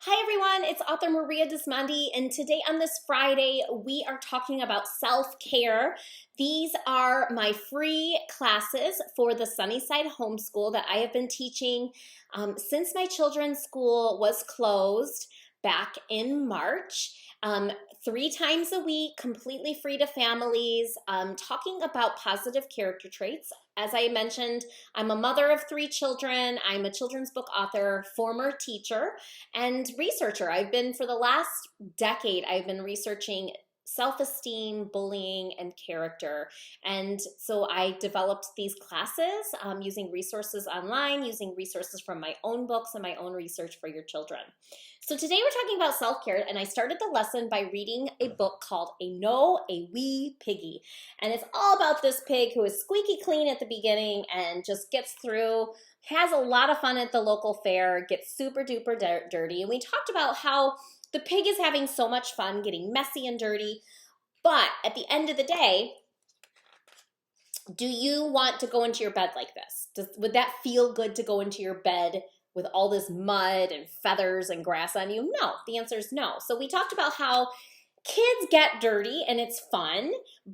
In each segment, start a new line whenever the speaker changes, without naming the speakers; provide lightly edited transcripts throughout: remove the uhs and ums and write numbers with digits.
Hi everyone, it's author Maria Dismondy, and today on this Friday, we are talking about self-care. These are my free classes for the Sunny Side homeschool that I have been teaching since my children's school was closed back in March. 3 times a week, completely free to families, talking about positive character traits. As I mentioned, I'm a mother of 3 children. I'm a children's book author, former teacher, and researcher. For the last decade, I've been researching self-esteem, bullying, and character. And so I developed these classes using resources online, using resources from my own books and my own research for your children. So today we're talking about self-care, and I started the lesson by reading a book called A Wee Piggy. And it's all about this pig who is squeaky clean at the beginning and just gets through, has a lot of fun at the local fair, gets super duper dirty. And we talked about how the pig is having so much fun getting messy and dirty, but at the end of the day, do you want to go into your bed like this? Would that feel good to go into your bed with all this mud and feathers and grass on you? No, the answer is no. So we talked about how kids get dirty and it's fun,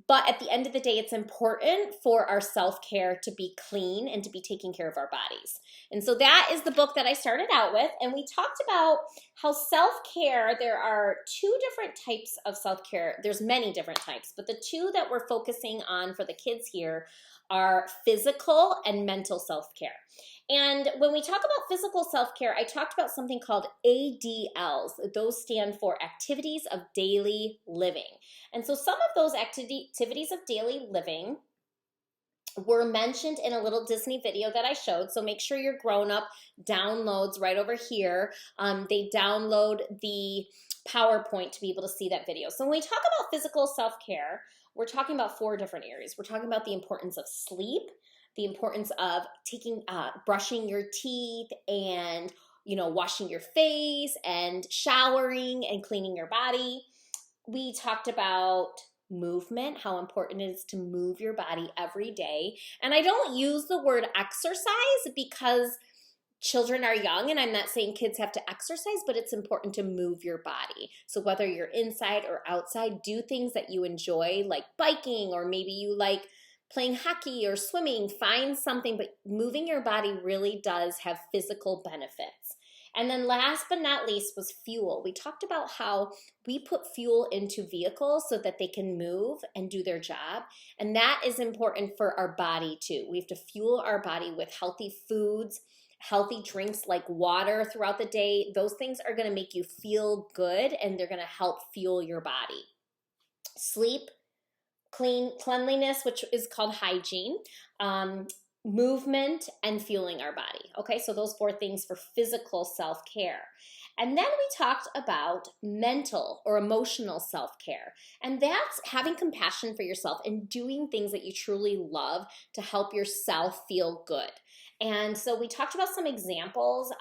but at the end of the day, it's important for our self-care to be clean and to be taking care of our bodies. And so that is the book that I started out with. And we talked about how self-care, there are 2 different types of self-care. There's many different types, but the 2 that we're focusing on for the kids here are physical and mental self-care. And when we talk about physical self-care, I talked about something called ADLs. Those stand for activities of daily living. And so some of those activities of daily living were mentioned in a little Disney video that I showed. So make sure your grown-up downloads right over here. They download the PowerPoint to be able to see that video. So when we talk about physical self-care, we're talking about 4 different areas. We're talking about the importance of sleep, the importance of brushing your teeth and, washing your face and showering and cleaning your body. We talked about movement, how important it is to move your body every day. And I don't use the word exercise because children are young, and I'm not saying kids have to exercise, but it's important to move your body. So whether you're inside or outside, do things that you enjoy, like biking, or maybe you like playing hockey or swimming. Find something, but moving your body really does have physical benefits. And then last but not least was fuel. We talked about how we put fuel into vehicles so that they can move and do their job. And that is important for our body too. We have to fuel our body with healthy foods, healthy drinks like water throughout the day. Those things are going to make you feel good, and they're going to help fuel your body. Sleep, cleanliness, which is called hygiene, movement, and fueling our body. Okay, so those 4 things for physical self-care. And then we talked about mental or emotional self-care. And that's having compassion for yourself and doing things that you truly love to help yourself feel good. And so we talked about some examples.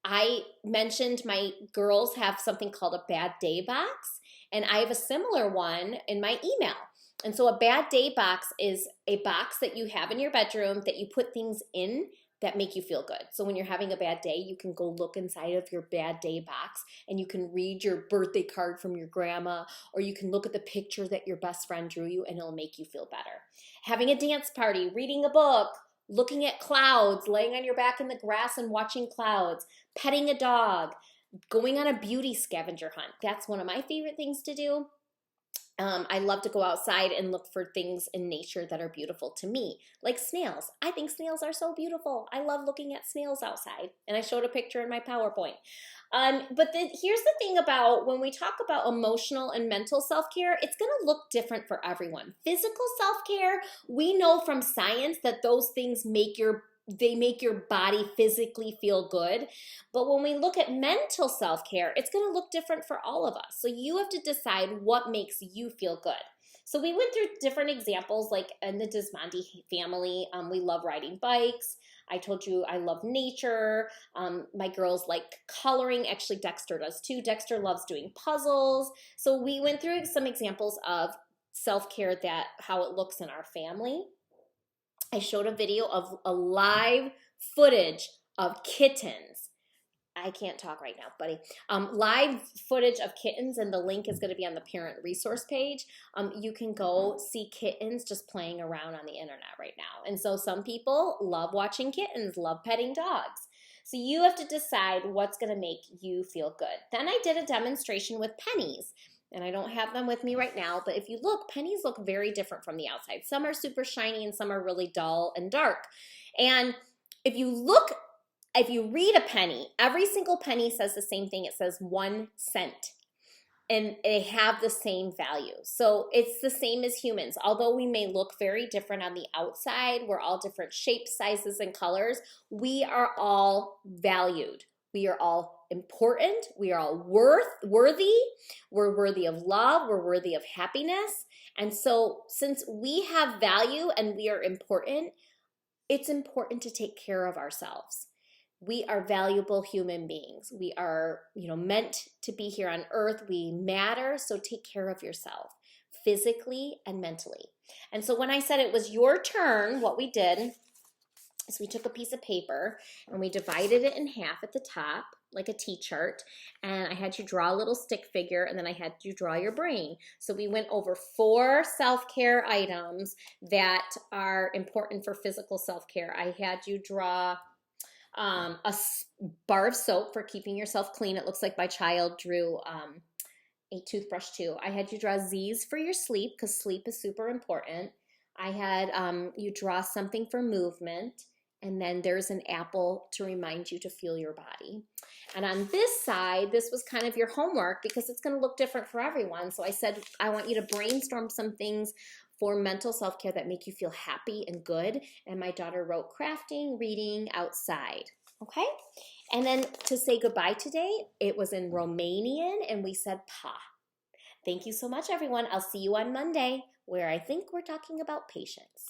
I mentioned my girls have something called a bad day box, and I have a similar one in my email. And so a bad day box is a box that you have in your bedroom that you put things in that make you feel good. So when you're having a bad day, you can go look inside of your bad day box and you can read your birthday card from your grandma, or you can look at the picture that your best friend drew you, and it'll make you feel better. Having a dance party, reading a book, looking at clouds, laying on your back in the grass and watching clouds, petting a dog, going on a beauty scavenger hunt. That's one of my favorite things to do. I love to go outside and look for things in nature that are beautiful to me, like snails. I think snails are so beautiful. I love looking at snails outside, and I showed a picture in my PowerPoint. But here's the thing about when we talk about emotional and mental self-care, it's going to look different for everyone. Physical self-care, we know from science that those things make your body physically feel good. But when we look at mental self-care, it's going to look different for all of us. So you have to decide what makes you feel good. So we went through different examples, like in the Dismondy family, we love riding bikes. I told you I love nature. My girls like coloring. Actually, Dexter does too. Dexter loves doing puzzles. So we went through some examples of self-care, how it looks in our family. I showed a video of a live footage of kittens I can't talk right now, buddy. Live footage of kittens, and the link is going to be on the parent resource page. You can go see kittens just playing around on the internet right now. And so some people love watching kittens, love petting dogs. So you have to decide what's going to make you feel good. Then I did a demonstration with pennies. And I don't have them with me right now, but if you look, pennies look very different from the outside. Some are super shiny and some are really dull and dark. And if you read a penny, every single penny says the same thing. It says 1 cent. And they have the same value. So it's the same as humans. Although we may look very different on the outside, we're all different shapes, sizes, and colors, we are all valued. We are all important. We are all worthy. We're worthy of love. We're worthy of happiness. And so since we have value and we are important, it's important to take care of ourselves. We are valuable human beings. We are, meant to be here on earth. We matter, so take care of yourself physically and mentally. And so when I said it was your turn, what we did is we took a piece of paper and we divided it in half at the top, like a T-chart, and I had you draw a little stick figure, and then I had you draw your brain. So we went over 4 self-care items that are important for physical self-care. I had you draw a bar of soap for keeping yourself clean. It looks like my child drew a toothbrush too. I had you draw Z's for your sleep, because sleep is super important. I had you draw something for movement, and then there's an apple to remind you to feel your body. And on this side, this was kind of your homework, because it's going to look different for everyone. So I said, I want you to brainstorm some things for mental self-care that make you feel happy and good. And my daughter wrote crafting, reading, outside. Okay? And then to say goodbye today, it was in Romanian, and we said pa. Thank you so much, everyone. I'll see you on Monday, where I think we're talking about patience.